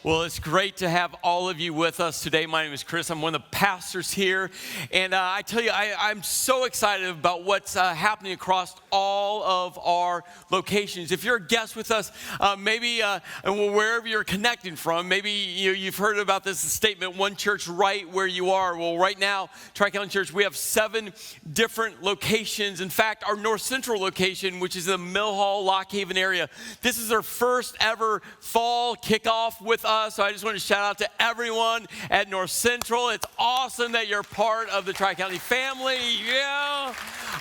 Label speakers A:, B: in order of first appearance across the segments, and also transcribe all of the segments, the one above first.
A: Well, it's great to have all of you with us today. My name is Chris. I'm one of the pastors here. And I tell you, I'm so excited about what's happening across all of our locations. If you're a guest with us, maybe wherever you're connecting from, maybe you've heard about this statement, one church right where you are. Well, right now, Tri-County Church, we have 7 different locations. In fact, our North Central location, which is the Mill Hall, Lock Haven area, this is our first ever fall kickoff with us. So I just want to shout out to everyone at North Central. It's awesome that you're part of the Tri-County family. Yeah.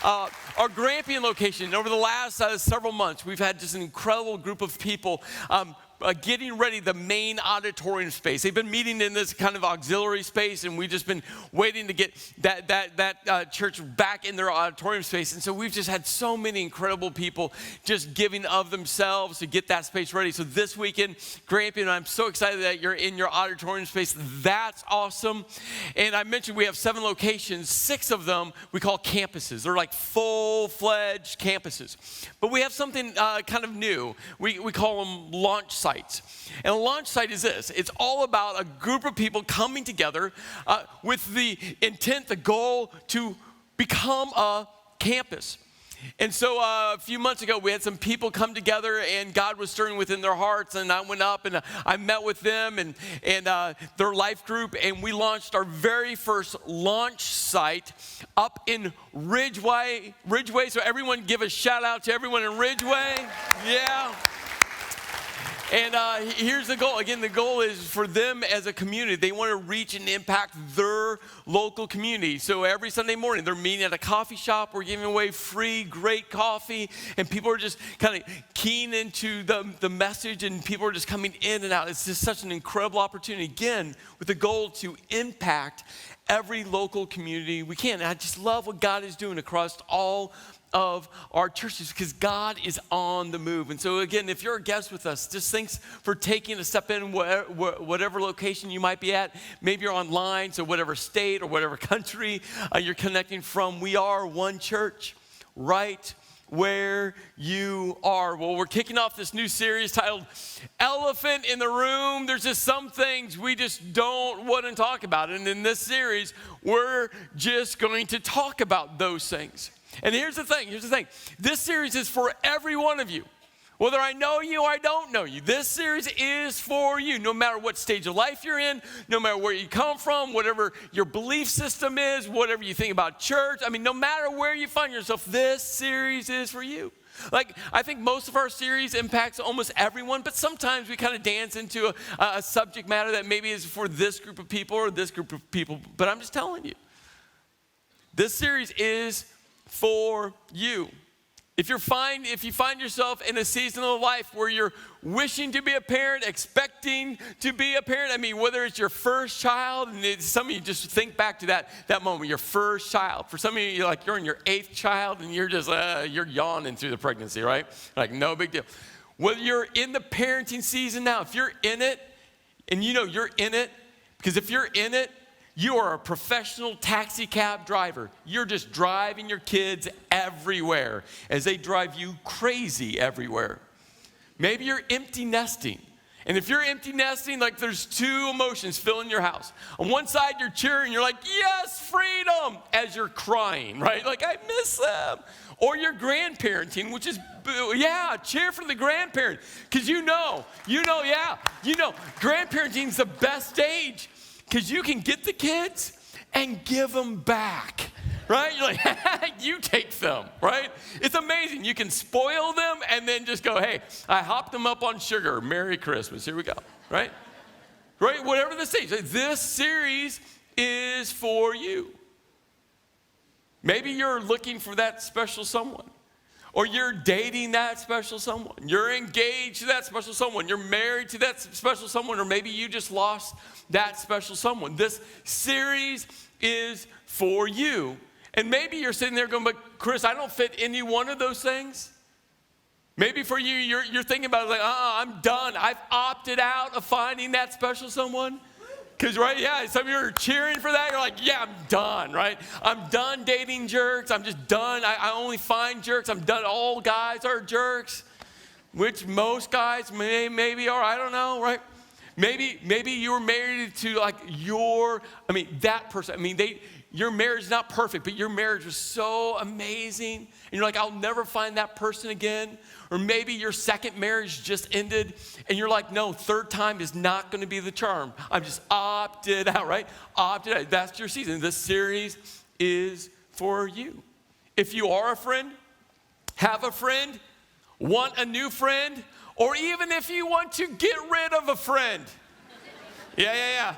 A: Our Grampian location, over the last several months, we've had just an incredible group of people getting ready the main auditorium space. They've been meeting in this kind of auxiliary space, and we've just been waiting to get that church back in their auditorium space. And so we've just had so many incredible people just giving of themselves to get that space ready. So this weekend, Grampian, I'm so excited that you're in your auditorium space. That's awesome. And I mentioned we have 7 locations. 6 of them we call campuses. They're like full-fledged campuses. But we have something kind of new. We call them launch sites. And a launch site is this. It's all about a group of people coming together with the intent, the goal to become a campus. And so a few months ago, we had some people come together, and God was stirring within their hearts, and I went up, and I met with them and their life group, and we launched our very first launch site up in Ridgeway. So everyone give a shout out to everyone in Ridgeway. Yeah. And here's the goal. Again, the goal is for them as a community. They want to reach and impact their local community. So every Sunday morning, they're meeting at a coffee shop. We're giving away free, great coffee. And people are just kind of keen into the message, and people are just coming in and out. It's just such an incredible opportunity, again, with the goal to impact every local community we can. And I just love what God is doing across all of our churches, because God is on the move. And so again, if you're a guest with us, just thanks for taking a step in whatever location you might be at. Maybe you're online, so whatever state or whatever country you're connecting from, we are one church right where you are. Well, we're kicking off this new series titled Elephant in the Room. There's just some things we just don't want to talk about. And in this series, we're just going to talk about those things. And here's the thing. This series is for every one of you. Whether I know you or I don't know you, this series is for you. No matter what stage of life you're in, no matter where you come from, whatever your belief system is, whatever you think about church. I mean, no matter where you find yourself, this series is for you. Like, I think most of our series impacts almost everyone, but sometimes we kind of dance into a subject matter that maybe is for this group of people or this group of people. But I'm just telling you, this series is for you. If you find yourself in a season of life where you're wishing to be a parent, expecting to be a parent, I mean, whether it's your first child, and some of you just think back to that moment, your first child. For some of you, you're in your 8th child, and you're just, you're yawning through the pregnancy, right? Like, no big deal. Whether you're in the parenting season now, if you're in it, and you know you're in it, because if you're in it, you are a professional taxi cab driver. You're just driving your kids everywhere as they drive you crazy everywhere. Maybe you're empty nesting. And if you're empty nesting, like, there's 2 emotions filling your house. On one side, you're cheering. You're like, yes, freedom, as you're crying, right? Like, I miss them. Or you're grandparenting, which is, yeah, cheer for the grandparent. Because grandparenting's the best age. Because you can get the kids and give them back, right? You're like, you take them, right? It's amazing. You can spoil them and then just go, hey, I hopped them up on sugar. Merry Christmas. Here we go, right? Right? Whatever the stage. This series is for you. Maybe you're looking for that special someone. Or you're dating that special someone. You're engaged to that special someone. You're married to that special someone. Or maybe you just lost that special someone. This series is for you. And maybe you're sitting there going, but Chris, I don't fit any one of those things. Maybe for you, you're thinking about it like, I'm done. I've opted out of finding that special someone. Because, right, yeah, some of you are cheering for that. You're like, yeah, I'm done, right? I'm done dating jerks. I'm just done. I only find jerks. I'm done. All guys are jerks, which most guys maybe are. I don't know, right? Maybe you were married to like that person. Your marriage is not perfect, but your marriage was so amazing. And you're like, I'll never find that person again. Or maybe your second marriage just ended and you're like, no, third time is not going to be the charm. I'm just opted out, right? Opted out. That's your season. This series is for you. If you are a friend, have a friend, want a new friend, or even if you want to get rid of a friend. Yeah.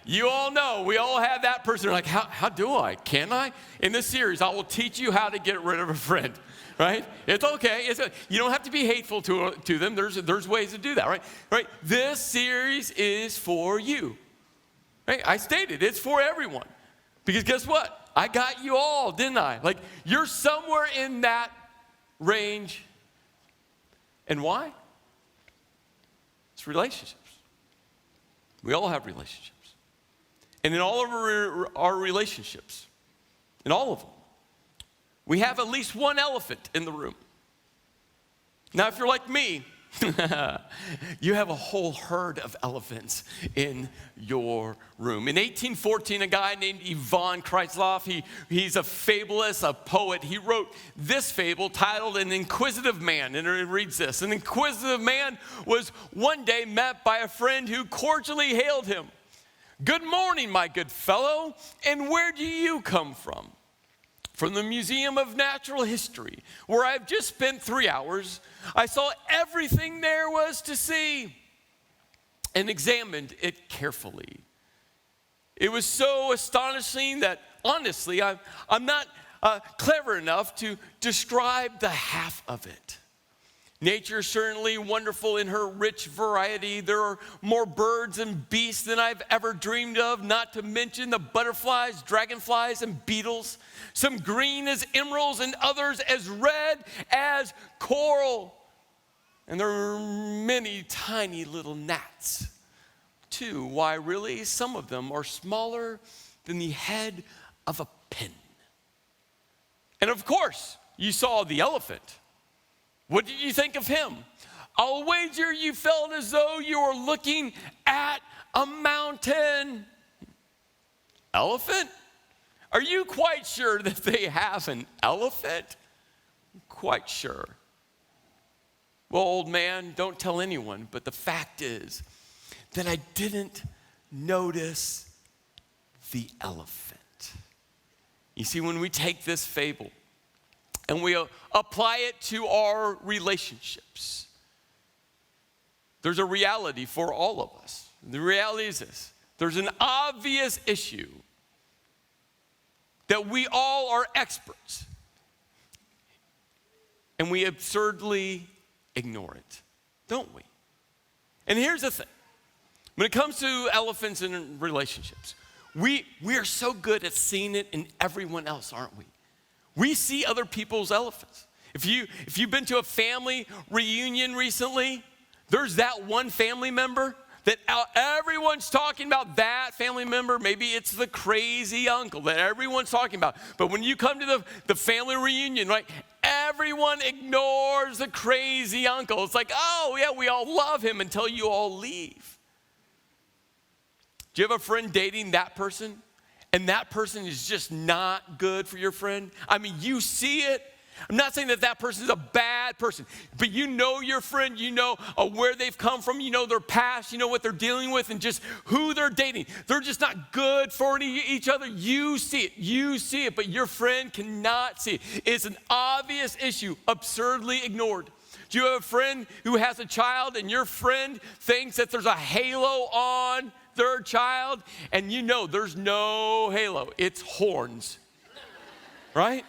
A: You all know, we all have that person. You're like, how do I? Can I? In this series, I will teach you how to get rid of a friend, right? It's okay. You don't have to be hateful to them. There's ways to do that, right? This series is for you. Right? I stated it's for everyone. Because guess what? I got you all, didn't I? Like, you're somewhere in that range. And why? It's relationships. We all have relationships. And in all of our relationships, in all of them, we have at least one elephant in the room. Now, if you're like me, you have a whole herd of elephants in your room. In 1814, a guy named Ivan Krylov, he's a fabulist, a poet. He wrote this fable titled An Inquisitive Man, and it reads this. An inquisitive man was one day met by a friend who cordially hailed him. Good morning, my good fellow, and where do you come from? From the Museum of Natural History, where I've just spent 3 hours. I saw everything there was to see and examined it carefully. It was so astonishing that, honestly, I'm not clever enough to describe the half of it. Nature is certainly wonderful in her rich variety. There are more birds and beasts than I've ever dreamed of, not to mention the butterflies, dragonflies, and beetles. Some green as emeralds and others as red as coral. And there are many tiny little gnats, too. Why, really, some of them are smaller than the head of a pin. And of course, you saw the elephant. What did you think of him? I'll wager you felt as though you were looking at a mountain. Elephant? Are you quite sure that they have an elephant? Quite sure. Well, old man, don't tell anyone, but the fact is that I didn't notice the elephant. You see, when we take this fable and we apply it to our relationships, there's a reality for all of us. The reality is this. There's an obvious issue that we all are experts, and we absurdly ignore it, don't we? And here's the thing. When it comes to elephants in relationships, we are so good at seeing it in everyone else, aren't we? We see other people's elephants. If you've been to a family reunion recently, there's that one family member that everyone's talking about, that family member. Maybe it's the crazy uncle that everyone's talking about. But when you come to the family reunion, right, everyone ignores the crazy uncle. It's like, oh, yeah, we all love him until you all leave. Do you have a friend dating that person? And that person is just not good for your friend? I mean, you see it. I'm not saying that person is a bad person, but you know your friend, you know where they've come from, you know their past, you know what they're dealing with, and just who they're dating. They're just not good for each other. You see it, but your friend cannot see it. It's an obvious issue, absurdly ignored. Do you have a friend who has a child and your friend thinks that there's a halo on their child, and you know there's no halo, it's horns, right?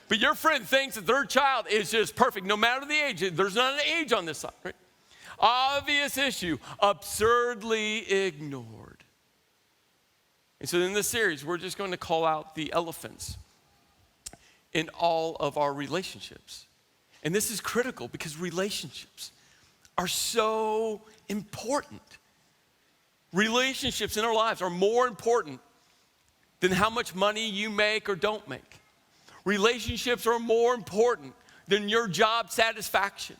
A: But your friend thinks that their child is just perfect, no matter the age. There's not an age on this side, right? Obvious issue, absurdly ignored. And so in this series, we're just going to call out the elephants in all of our relationships. And this is critical because relationships are so important. Relationships in our lives are more important than how much money you make or don't make. Relationships are more important than your job satisfaction.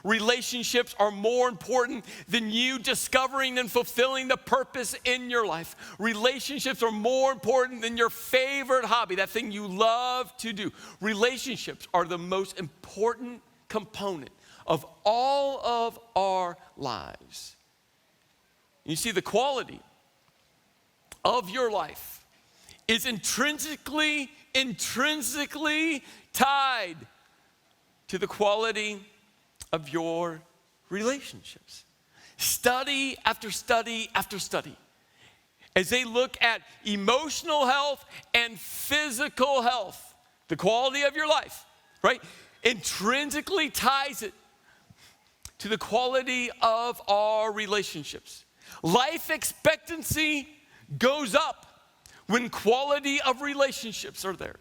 A: Relationships are more important than you discovering and fulfilling the purpose in your life. Relationships are more important than your favorite hobby, that thing you love to do. Relationships are the most important component of all of our lives. You see, the quality of your life is intrinsically tied to the quality of your relationships. Study after study after study, as they look at emotional health and physical health, the quality of your life, right, intrinsically ties it to the quality of our relationships. Life expectancy goes up when quality of relationships are there.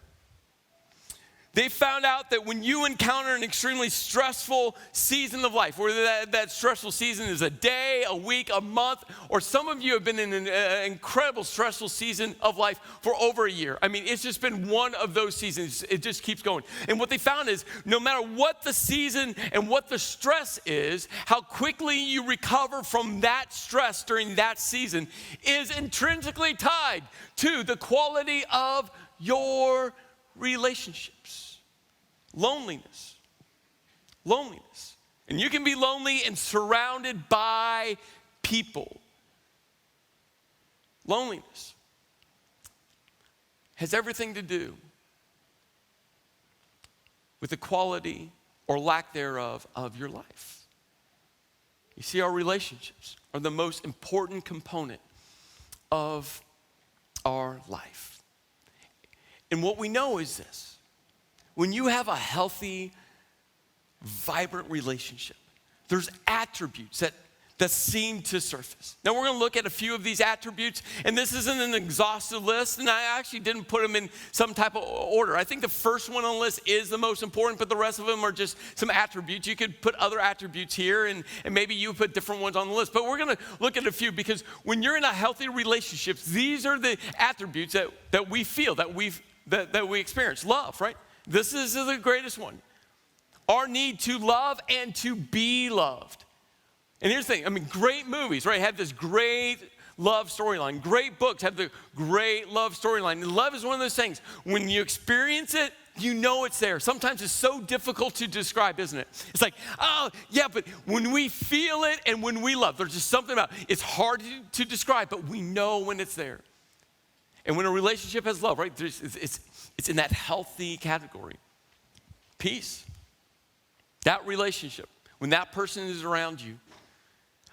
A: They found out that when you encounter an extremely stressful season of life, whether that stressful season is a day, a week, a month, or some of you have been in an incredible stressful season of life for over a year. I mean, it's just been one of those seasons. It just keeps going. And what they found is no matter what the season and what the stress is, how quickly you recover from that stress during that season is intrinsically tied to the quality of your relationships. Loneliness. And you can be lonely and surrounded by people. Loneliness has everything to do with the quality or lack thereof of your life. You see, our relationships are the most important component of our life. And what we know is this: when you have a healthy, vibrant relationship, there's attributes that seem to surface. Now, we're going to look at a few of these attributes, and this isn't an exhaustive list, and I actually didn't put them in some type of order. I think the first one on the list is the most important, but the rest of them are just some attributes. You could put other attributes here, and maybe you put different ones on the list, but we're going to look at a few, because when you're in a healthy relationship, these are the attributes that we feel, that we experience. Love, right? This is the greatest one. Our need to love and to be loved. And here's the thing, I mean, great movies, right, have this great love storyline. Great books have the great love storyline. And love is one of those things, when you experience it, you know it's there. Sometimes it's so difficult to describe, isn't it? It's like, oh, yeah, but when we feel it and when we love, there's just something about it. It's hard to describe, but we know when it's there. And when a relationship has love, right, it's in that healthy category. Peace. That relationship, when that person is around you,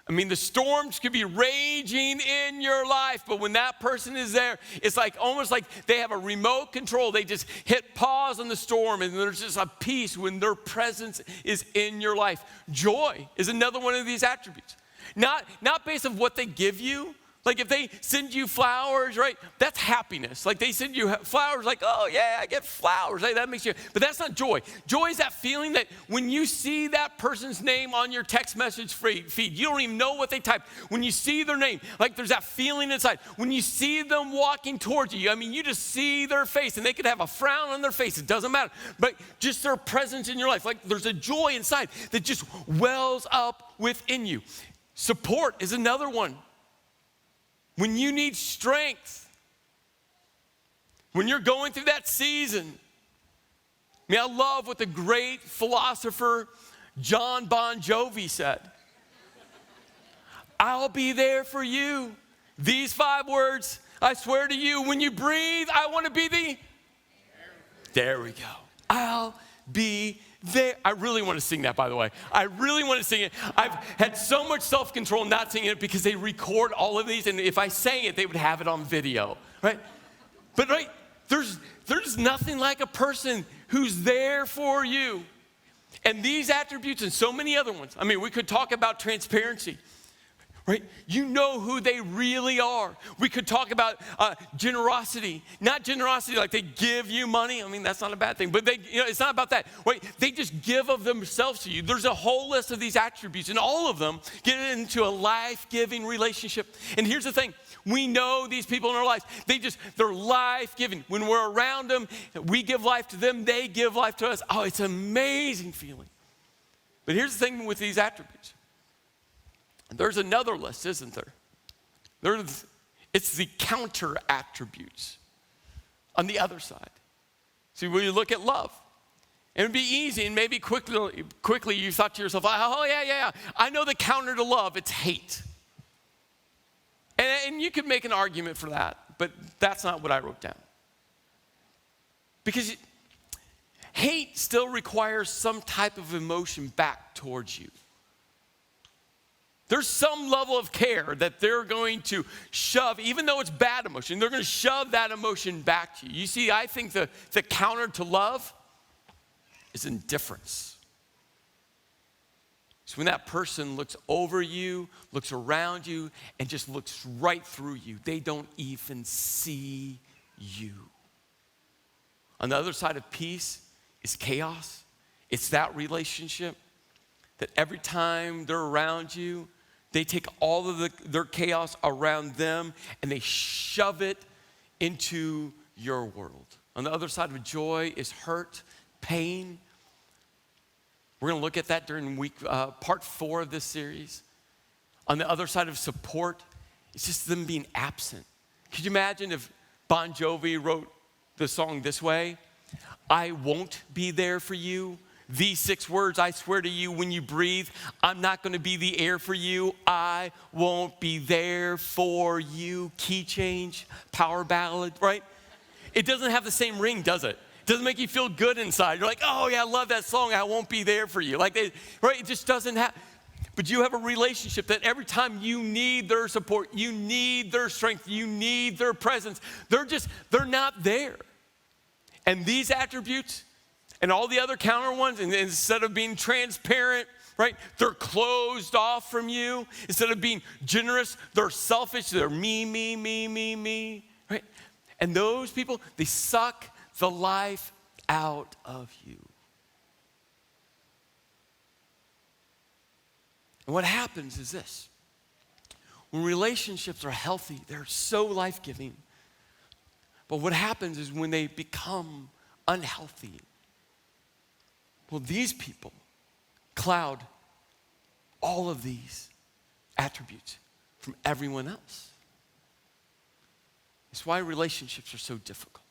A: I mean, the storms could be raging in your life, but when that person is there, it's like almost like they have a remote control. They just hit pause on the storm, and there's just a peace when their presence is in your life. Joy is another one of these attributes. Not based on what they give you. Like if they send you flowers, right, that's happiness. Like they send you flowers, like, oh yeah, I get flowers. Hey, that makes you, but that's not joy. Joy is that feeling that when you see that person's name on your text message feed, you don't even know what they typed. When you see their name, like there's that feeling inside. When you see them walking towards you, I mean, you just see their face, and they could have a frown on their face. It doesn't matter, but just their presence in your life. Like there's a joy inside that just wells up within you. Support is another one. When you need strength, when you're going through that season. I mean, I love what the great philosopher John Bon Jovi said. I'll be there for you. These 5 words, I swear to you, when you breathe, I want to be the. There we go. I'll be there. I really want to sing that, by the way. I really want to sing it. I've had so much self-control not singing it because they record all of these, and if I sang it, they would have it on video, right? But right, there's nothing like a person who's there for you. And these attributes and so many other ones. I mean, we could talk about transparency. Right? You know who they really are. We could talk about generosity. Not generosity like they give you money. I mean, that's not a bad thing. But it's not about that. Right? They just give of themselves to you. There's a whole list of these attributes, and all of them get into a life-giving relationship. And here's the thing. We know these people in our lives. They're life-giving. When we're around them, we give life to them. They give life to us. Oh, it's an amazing feeling. But here's the thing with these attributes. There's another list, isn't there? It's the counter attributes on the other side. See, when you look at love, it would be easy, and maybe quickly you thought to yourself, oh, yeah. I know the counter to love, it's hate. And you could make an argument for that, but that's not what I wrote down. Because hate still requires some type of emotion back towards you. There's some level of care that they're going to shove, even though it's bad emotion, they're going to shove that emotion back to you. You see, I think the counter to love is indifference. So when that person looks over you, looks around you, and just looks right through you, they don't even see you. On the other side of peace is chaos. It's that relationship that every time they're around you, they take all of their chaos around them and they shove it into your world. On the other side of joy is hurt, pain. We're going to look at that during part 4 of this series. On the other side of support, it's just them being absent. Could you imagine if Bon Jovi wrote the song this way? I won't be there for you. These 6 words, I swear to you, when you breathe, I'm not going to be the air for you. I won't be there for you. Key change, power ballad, right? It doesn't have the same ring, does it? It doesn't make you feel good inside. You're like, oh yeah, I love that song. I won't be there for you. Right? It just doesn't have. But you have a relationship that every time you need their support, you need their strength, you need their presence, they're not there. And these attributes and all the other counter ones, and instead of being transparent, right, they're closed off from you. Instead of being generous, they're selfish. They're me, right? And those people, they suck the life out of you. And what happens is this. When relationships are healthy, they're so life-giving. But what happens is when they become unhealthy, well, these people cloud all of these attributes from everyone else. It's why relationships are so difficult.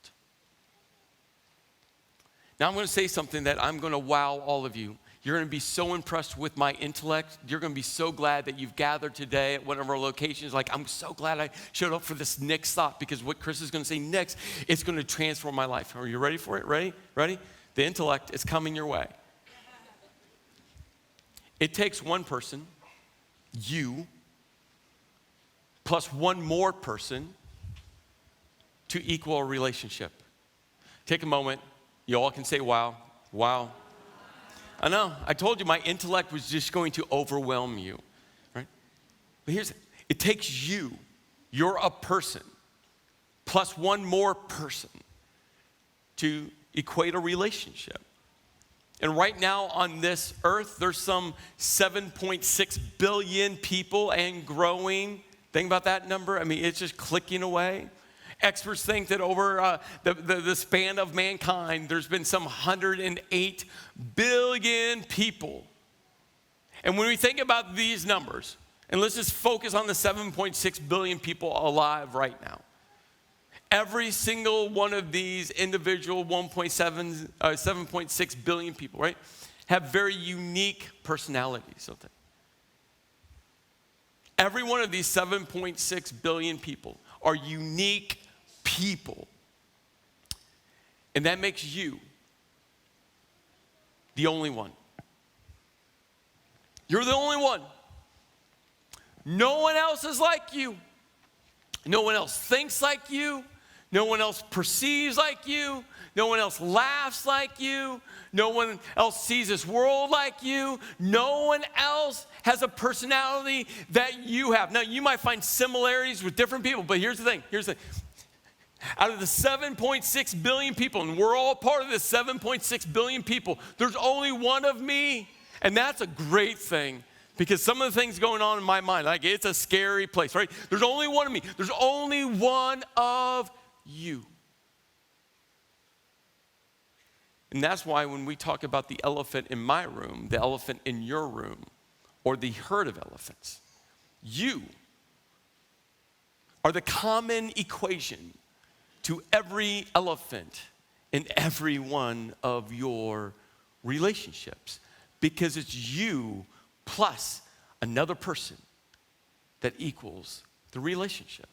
A: Now I'm going to say something that I'm going to wow all of you. You're going to be so impressed with my intellect. You're going to be so glad that you've gathered today at one of our locations. Like, I'm so glad I showed up for this next thought, because what Chris is going to say next, it's going to transform my life. Are you ready for it? Ready? The intellect is coming your way. It takes one person, you, plus one more person to equal a relationship. Take a moment. You all can say, wow. Wow. I know. I told you my intellect was just going to overwhelm you, right? But it takes you. You're a person, plus one more person to equate a relationship. And right now on this earth, there's some 7.6 billion people and growing. Think about that number. I mean, it's just clicking away. Experts think that over the span of mankind, there's been some 108 billion people. And when we think about these numbers, and let's just focus on the 7.6 billion people alive right now. Every single one of these individual 7.6 billion people, right, have very unique personalities, don't they? Every one of these 7.6 billion people are unique people. And that makes you the only one. You're the only one. No one else is like you. No one else thinks like you. No one else perceives like you. No one else laughs like you. No one else sees this world like you. No one else has a personality that you have. Now, you might find similarities with different people, but here's the thing. Out of the 7.6 billion people, and we're all part of this 7.6 billion people, there's only one of me. And that's a great thing, because some of the things going on in my mind, like, it's a scary place, right? There's only one of me. There's only one of you. And that's why when we talk about the elephant in my room, the elephant in your room, or the herd of elephants, you are the common equation to every elephant in every one of your relationships, because it's you plus another person that equals the relationship.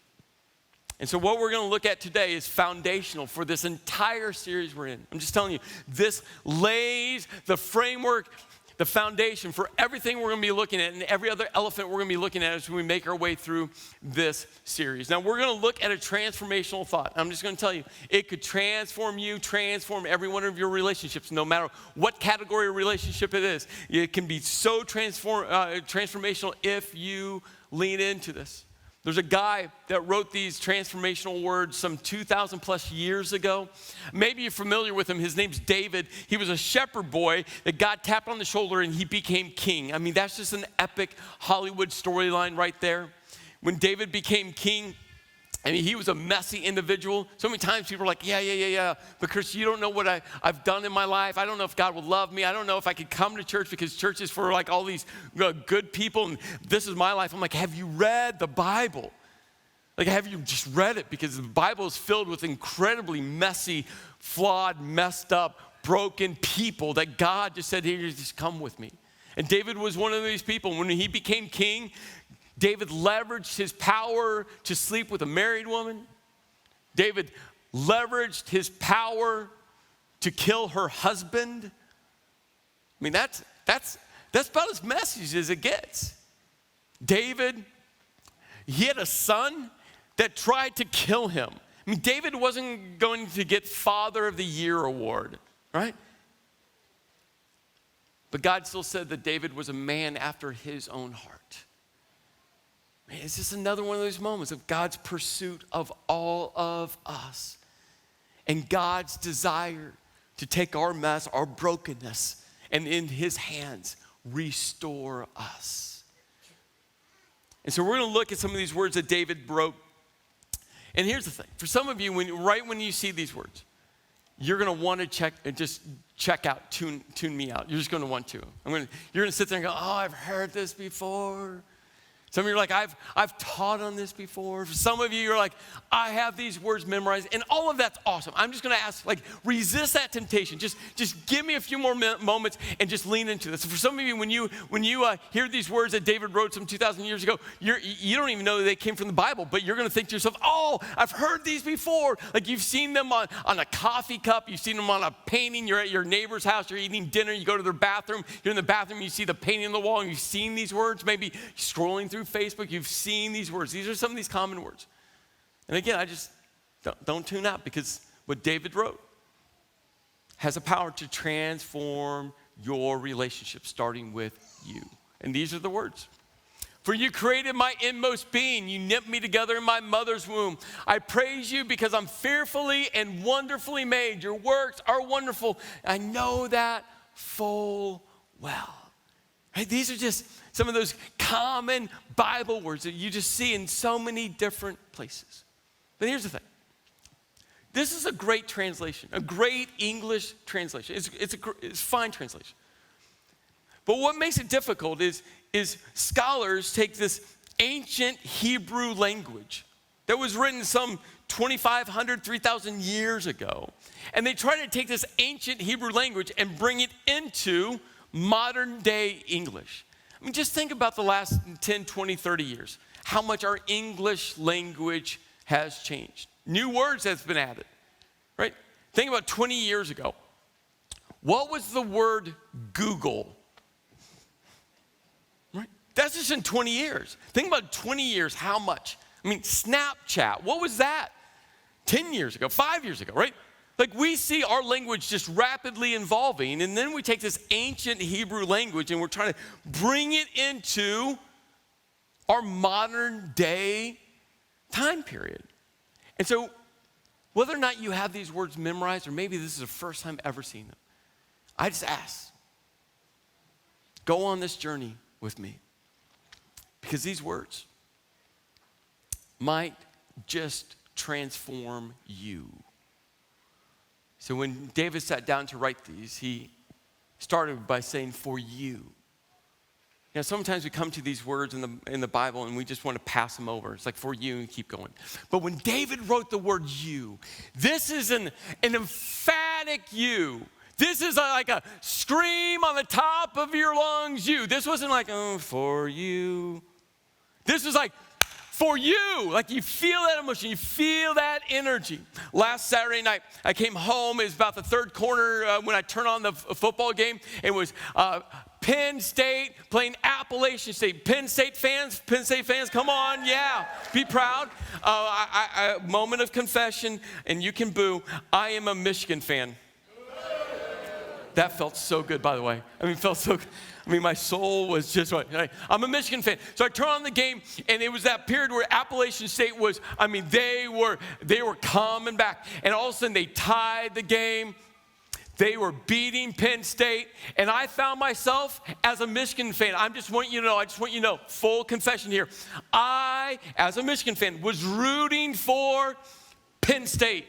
A: And so what we're going to look at today is foundational for this entire series we're in. I'm just telling you, this lays the framework, the foundation for everything we're going to be looking at and every other elephant we're going to be looking at as we make our way through this series. Now, we're going to look at a transformational thought. I'm just going to tell you, it could transform you, transform every one of your relationships, no matter what category of relationship it is. It can be so transformational if you lean into this. There's a guy that wrote these transformational words some 2,000 plus years ago. Maybe you're familiar with him. His name's David. He was a shepherd boy that God tapped on the shoulder and he became king. I mean, that's just an epic Hollywood storyline right there. When David became king, I mean, he was a messy individual. So many times people are like, yeah. But Chris, you don't know what I've done in my life. I don't know if God will love me. I don't know if I could come to church because church is for like all these good people and this is my life. I'm like, have you read the Bible? Like, have you just read it? Because the Bible is filled with incredibly messy, flawed, messed up, broken people that God just said, here, just come with me. And David was one of these people. When he became king, David leveraged his power to sleep with a married woman. David leveraged his power to kill her husband. I mean, that's about as messy as it gets. David, he had a son that tried to kill him. I mean, David wasn't going to get Father of the Year award, right? But God still said that David was a man after his own heart. Man, it's just another one of those moments of God's pursuit of all of us and God's desire to take our mess, our brokenness, and in his hands, restore us. And so we're going to look at some of these words that David wrote. And here's the thing. For some of you, right when you see these words, you're going to want to check out, tune me out. You're just going to want to. You're going to sit there and go, oh, I've heard this before. Some of you are like, I've taught on this before. For some of you, you're like, I have these words memorized. And all of that's awesome. I'm just going to ask, resist that temptation. Just give me a few more moments and just lean into this. For some of you, when you hear these words that David wrote some 2,000 years ago, you don't even know they came from the Bible, but you're going to think to yourself, oh, I've heard these before. Like you've seen them on a coffee cup. You've seen them on a painting. You're at your neighbor's house. You're eating dinner. You go to their bathroom. You're in the bathroom. You see the painting on the wall, and you've seen these words. Maybe scrolling through Facebook, you've seen these words. These are some of these common words. And again, I just don't tune out, because what David wrote has a power to transform your relationship, starting with you. And these are the words. For you created my inmost being. You knit me together in my mother's womb. I praise you because I'm fearfully and wonderfully made. Your works are wonderful. I know that full well. Right? These are just some of those common Bible words that you just see in so many different places. But here's the thing. This is a great translation, a great English translation. It's a fine translation. But what makes it difficult is scholars take this ancient Hebrew language that was written some 2,500, 3,000 years ago, and they try to take this ancient Hebrew language and bring it into modern day English. I mean, just think about the last 10, 20, 30 years, how much our English language has changed. New words have been added, right? Think about 20 years ago. What was the word Google? Right? That's just in 20 years. Think about 20 years, how much? I mean, Snapchat, what was that? 10 years ago, 5 years ago, right? Like, we see our language just rapidly evolving, and then we take this ancient Hebrew language and we're trying to bring it into our modern day time period. And so, whether or not you have these words memorized, or maybe this is the first time ever seeing them, I just ask, go on this journey with me. Because these words might just transform you. So when David sat down to write these, he started by saying, for you. Now, sometimes we come to these words in the Bible and we just want to pass them over. It's like, for you, and keep going. But when David wrote the word you, this is an emphatic you. This is like a scream on the top of your lungs, you. This wasn't like, oh, for you. This was like, for you. Like you feel that emotion, you feel that energy. Last Saturday night, I came home. It was about the third quarter when I turned on the football game. It was Penn State playing Appalachian State. Penn State fans, come on, yeah, be proud. A moment of confession, and you can boo. I am a Michigan fan. That felt so good, by the way. It felt so good. My soul was just right. I'm a Michigan fan. So I turned on the game, and it was that period where Appalachian State was, they were coming back. And all of a sudden, they tied the game. They were beating Penn State, and I found myself as a Michigan fan. I just want you to know, full confession here. I, as a Michigan fan, was rooting for Penn State.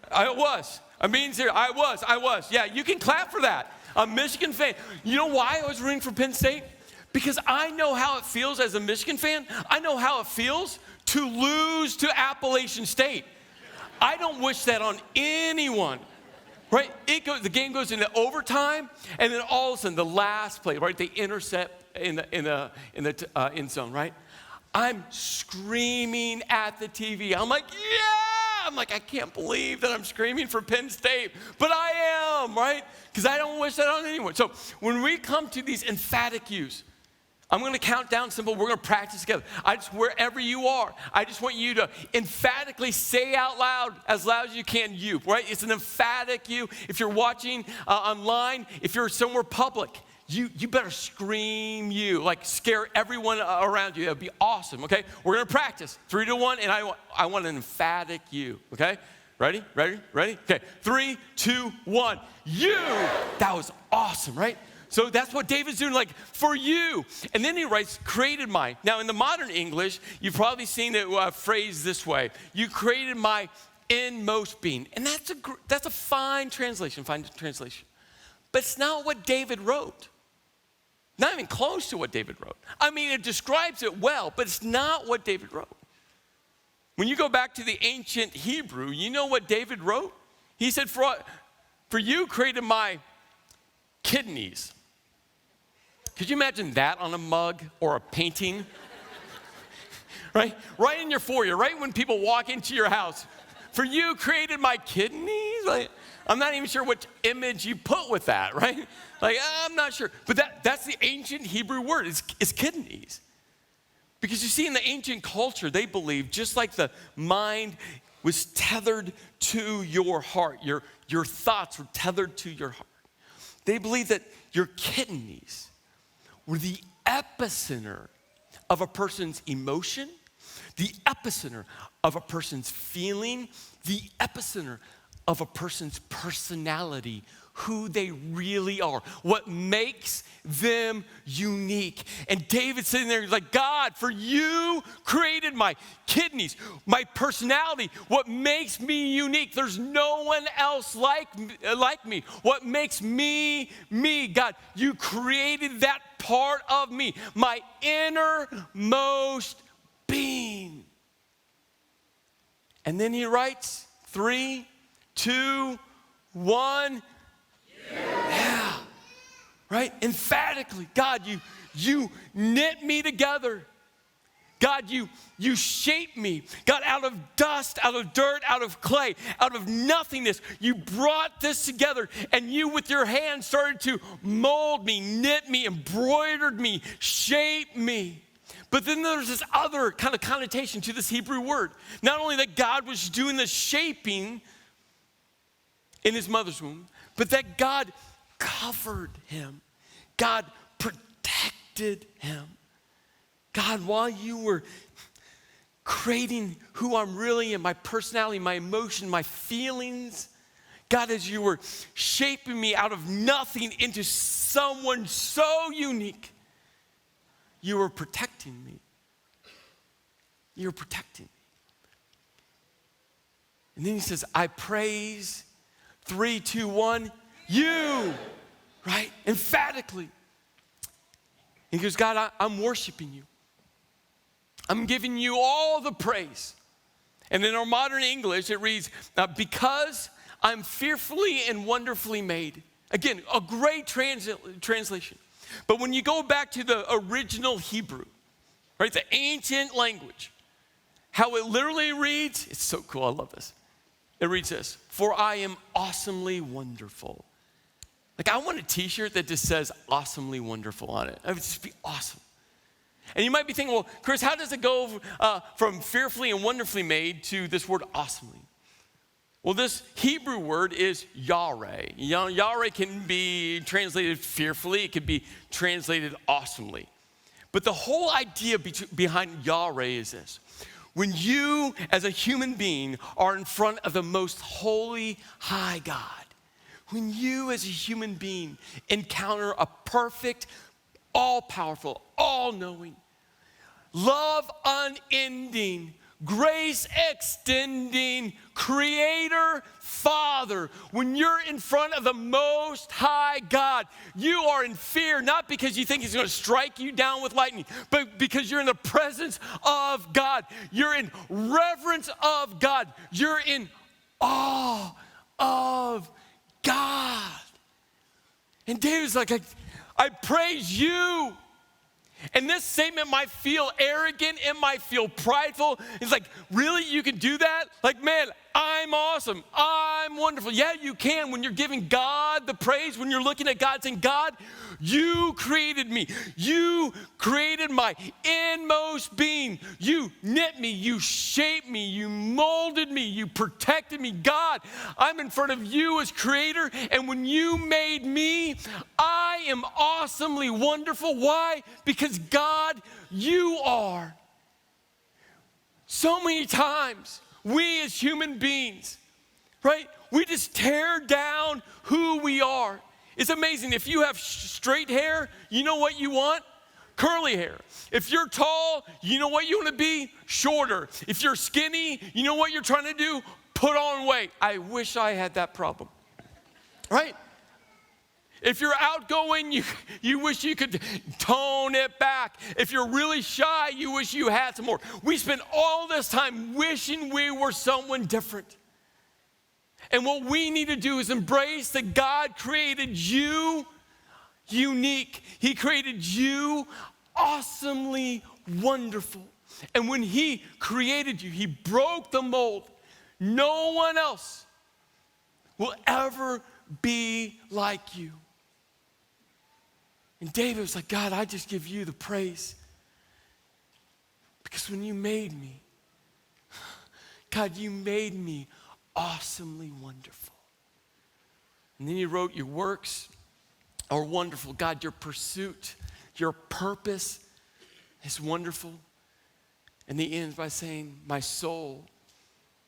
A: I was. I was. Yeah, you can clap for that. A Michigan fan. You know why I was rooting for Penn State? Because I know how it feels as a Michigan fan. I know how it feels to lose to Appalachian State. I don't wish that on anyone. Right? The game goes into overtime, and then all of a sudden, the last play, right? They intercept in the end zone, right? I'm screaming at the TV. I'm like, yeah! I can't believe that I'm screaming for Penn State, but I am, right? Because I don't wish that on anyone. So when we come to these emphatic yous, I'm going to count down simple. We're going to practice together. Wherever you are, I just want you to emphatically say out loud as you can, you, right? It's an emphatic you. If you're watching online, if you're somewhere public, you better scream you, like scare everyone around you. That would be awesome, okay? We're going to practice 3, 2, 1, and I want an emphatic you, okay? Ready? Okay, 3, 2, 1, you. That was awesome, right? So that's what David's doing, like, for you. And then he writes, created my. Now, in the modern English, you've probably seen it phrased this way. You created my inmost being. And that's a fine translation. But it's not what David wrote. Not even close to what David wrote. It describes it well, but it's not what David wrote. When you go back to the ancient Hebrew, you know what David wrote? He said, for you created my kidneys. Could you imagine that on a mug or a painting? Right in your foyer, right when people walk into your house. For you created my kidneys? I'm not even sure which image you put with that, right? I'm not sure. But that's the ancient Hebrew word, it's kidneys. Because you see, in the ancient culture, they believed just like the mind was tethered to your heart, your thoughts were tethered to your heart. They believed that your kidneys were the epicenter of a person's emotion, the epicenter of a person's feeling, the epicenter of a person's personality, who they really are, what makes them unique. And David's sitting there, he's like, God, for you created my kidneys, my personality, what makes me unique. There's no one else like me. What makes me, God, you created that part of me, my innermost being. And then he writes, 3, 2, 1, yeah, right? Emphatically, God, you knit me together. God, you shaped me. God, out of dust, out of dirt, out of clay, out of nothingness, you brought this together, and you with your hand started to mold me, knit me, embroidered me, shape me. But then there's this other kind of connotation to this Hebrew word. Not only that God was doing the shaping in his mother's womb, but that God covered him. God protected him. God, while you were creating who I'm really and my personality, my emotion, my feelings, God, as you were shaping me out of nothing into someone so unique, you were protecting me. You were protecting me. And then he says, I praise 3, 2, 1, you, right? Emphatically. He goes, God, I'm worshiping you. I'm giving you all the praise. And in our modern English, it reads, because I'm fearfully and wonderfully made. Again, a great translation. But when you go back to the original Hebrew, right, the ancient language, how it literally reads, it's so cool, I love this. It reads this, for I am awesomely wonderful. Like I want a t-shirt that just says awesomely wonderful on it. It would just be awesome. And you might be thinking, well, Chris, how does it go from fearfully and wonderfully made to this word awesomely? Well, this Hebrew word is yareh. Yareh can be translated fearfully. It could be translated awesomely. But the whole idea behind yareh is this. When you, as a human being, are in front of the most holy, high God, when you, as a human being, encounter a perfect, all-powerful, all-knowing, love unending, grace extending, creator, Father, when you're in front of the Most High God, you are in fear, not because you think He's going to strike you down with lightning, but because you're in the presence of God. You're in reverence of God. You're in awe of God. And David's like, I praise you. And this statement might feel arrogant, it might feel prideful. It's like, really, you can do that? Like, man, I'm awesome, I'm wonderful. Yeah, you can when you're giving God the praise, when you're looking at God saying, God, you created me. You created my inmost being. You knit me, you shaped me, you molded me, you protected me. God, I'm in front of you as creator, and when you made me, I am awesomely wonderful. Why? Because God, you are. So many times, we as human beings, right? We just tear down who we are. It's amazing. If you have straight hair, you know what you want? Curly hair. If you're tall, you know what you want to be? Shorter. If you're skinny, you know what you're trying to do? Put on weight. I wish I had that problem, right? If you're outgoing, you wish you could tone it back. If you're really shy, you wish you had some more. We spend all this time wishing we were someone different. And what we need to do is embrace that God created you unique. He created you awesomely wonderful. And when He created you, He broke the mold. No one else will ever be like you. And David was like, God, I just give you the praise. Because when you made me, God, you made me awesomely wonderful. And then He wrote, your works are wonderful. God, your pursuit, your purpose is wonderful. And He ends by saying, my soul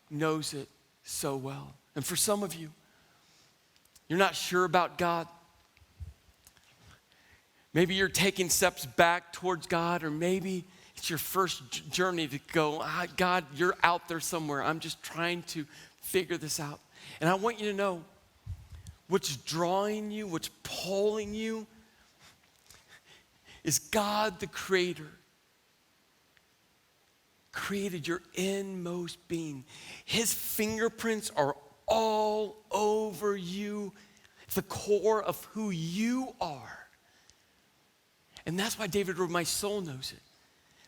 A: knows it so well. And for some of you, you're not sure about God. Maybe you're taking steps back towards God, or maybe it's your first journey to go, God, you're out there somewhere. I'm just trying to figure this out. And I want you to know what's drawing you, what's pulling you is God the Creator created your inmost being. His fingerprints are all over you, the core of who you are. And that's why David wrote, my soul knows it.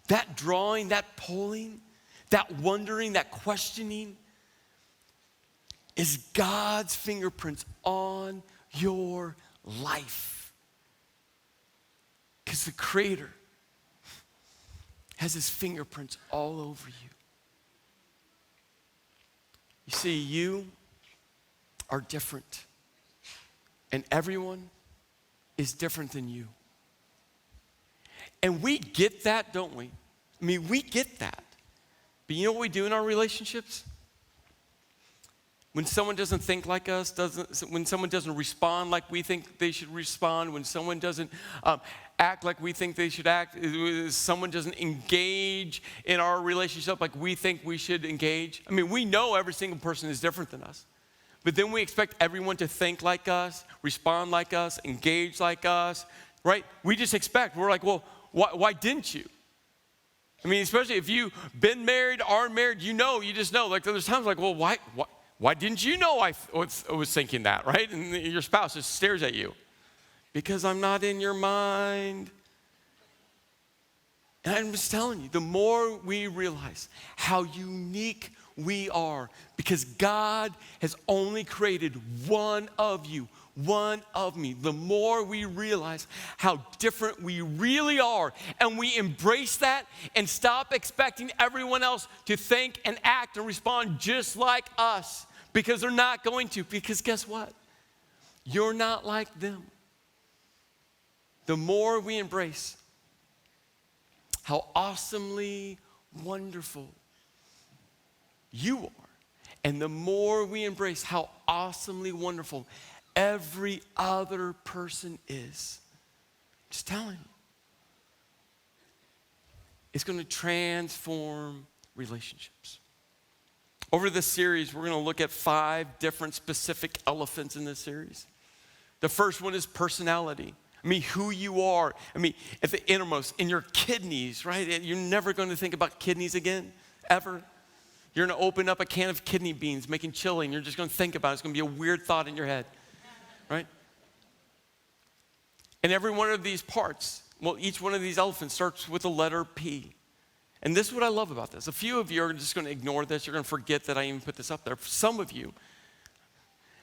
A: That drawing, that pulling, that wondering, that questioning is God's fingerprints on your life. Because the Creator has His fingerprints all over you. You see, you are different. And everyone is different than you. And we get that, don't we? I mean, we get that. But you know what we do in our relationships? When someone doesn't think like us, when someone doesn't respond like we think they should respond, when someone doesn't act like we think they should act, someone doesn't engage in our relationship like we think we should engage. I mean, we know every single person is different than us. but then we expect everyone to think like us, respond like us, engage like us, right? We just expect. We're like, well, why didn't you? I mean, especially if you've been married, are married, you just know. Like there's times like, well, why didn't you know I was thinking that, right? And your spouse just stares at you. Because I'm not in your mind. And I'm just telling you, the more we realize how unique we are, because God has only created one of you, one of me, the more we realize how different we really are, and we embrace that and stop expecting everyone else to think and act and respond just like us, because they're not going to, because guess what? You're not like them. The more we embrace how awesomely wonderful you are, and the more we embrace how awesomely wonderful every other person is, just telling you, it's going to transform relationships. Over this series, we're going to look at 5 different specific elephants in this series. The first one is personality. I mean, who you are. I mean, at the innermost, in your kidneys, right? You're never going to think about kidneys again, ever. You're going to open up a can of kidney beans, making chili, and you're just going to think about it. It's going to be a weird thought in your head, right? And every one of these parts, well, each one of these elephants starts with the letter P. And this is what I love about this. A few of you are just going to ignore this. You're going to forget that I even put this up there. For some of you,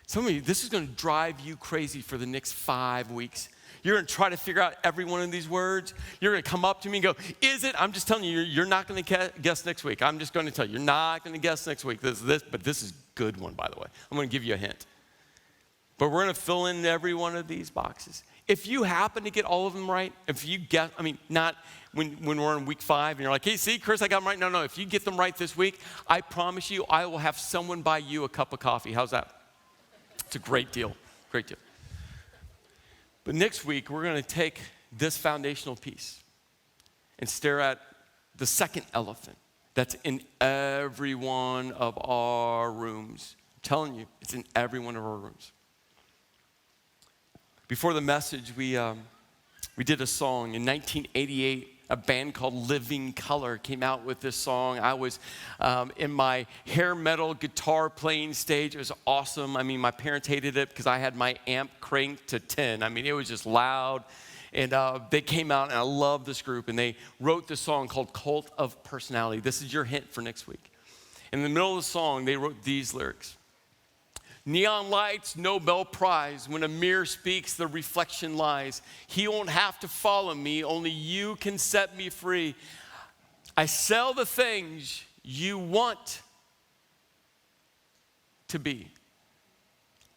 A: this is going to drive you crazy for the next 5 weeks. You're going to try to figure out every one of these words. You're going to come up to me and go, is it? I'm just telling you, you're not going to guess next week. I'm just going to tell you, you're not going to guess next week. But this is a good one, by the way. I'm going to give you a hint. But we're going to fill in every one of these boxes. If you happen to get all of them right, if you guess, I mean, not when we're in week 5 and you're like, hey, see, Chris, I got them right. No, if you get them right this week, I promise you, I will have someone buy you a cup of coffee. How's that? It's a great deal, great deal. But next week, we're going to take this foundational piece and stare at the second elephant that's in every one of our rooms. I'm telling you, it's in every one of our rooms. Before the message, we did a song in 1988. A band called Living Color came out with this song. I was in my hair metal guitar playing stage. It was awesome. I mean, my parents hated it because I had my amp cranked to 10. I mean, it was just loud. And they came out, and I love this group. And they wrote this song called Cult of Personality. This is your hint for next week. In the middle of the song, they wrote these lyrics. Neon lights, Nobel Prize. When a mirror speaks, the reflection lies. He won't have to follow me. Only you can set me free. I sell the things you want to be.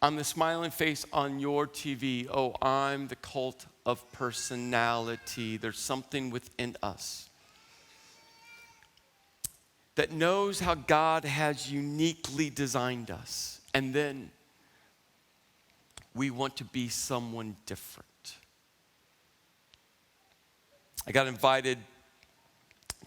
A: I'm the smiling face on your TV. Oh, I'm the cult of personality. There's something within us that knows how God has uniquely designed us. And then we want to be someone different. I got invited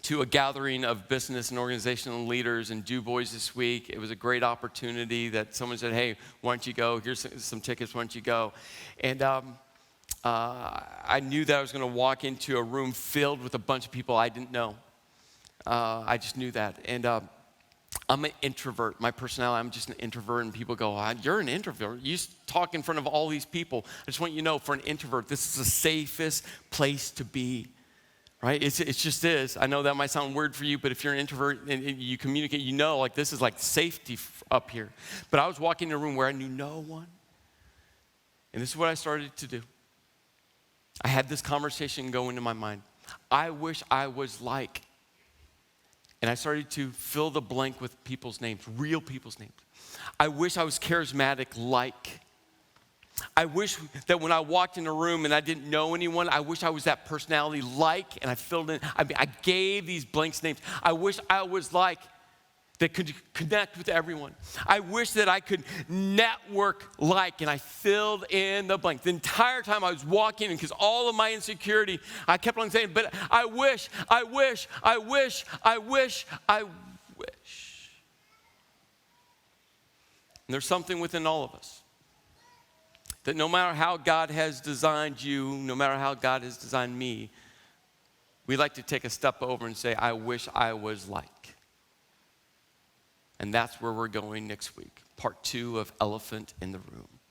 A: to a gathering of business and organizational leaders in Du Bois this week. It was a great opportunity that someone said, hey, why don't you go? Here's some tickets, why don't you go? And I knew that I was going to walk into a room filled with a bunch of people I didn't know. I just knew that. And I'm an introvert. My personality, I'm just an introvert. And people go, you're an introvert. You talk in front of all these people. I just want you to know, for an introvert, this is the safest place to be, right? It just is. I know that might sound weird for you, but if you're an introvert and you communicate, you know, like this is like safety up here. But I was walking in a room where I knew no one. And this is what I started to do. I had this conversation go into my mind. I wish I was like. And I started to fill the blank with people's names, real people's names. I wish I was charismatic like. I wish that when I walked in a room and I didn't know anyone, I wish I was that personality like, and I filled in, I gave these blanks names. I wish I was like, that could connect with everyone. I wish that I could network like, and I filled in the blank. The entire time I was walking, because all of my insecurity, I kept on saying, but I wish. And there's something within all of us that no matter how God has designed you, no matter how God has designed me, we like to take a step over and say, I wish I was like. And that's where we're going next week, part 2 of Elephant in the Room.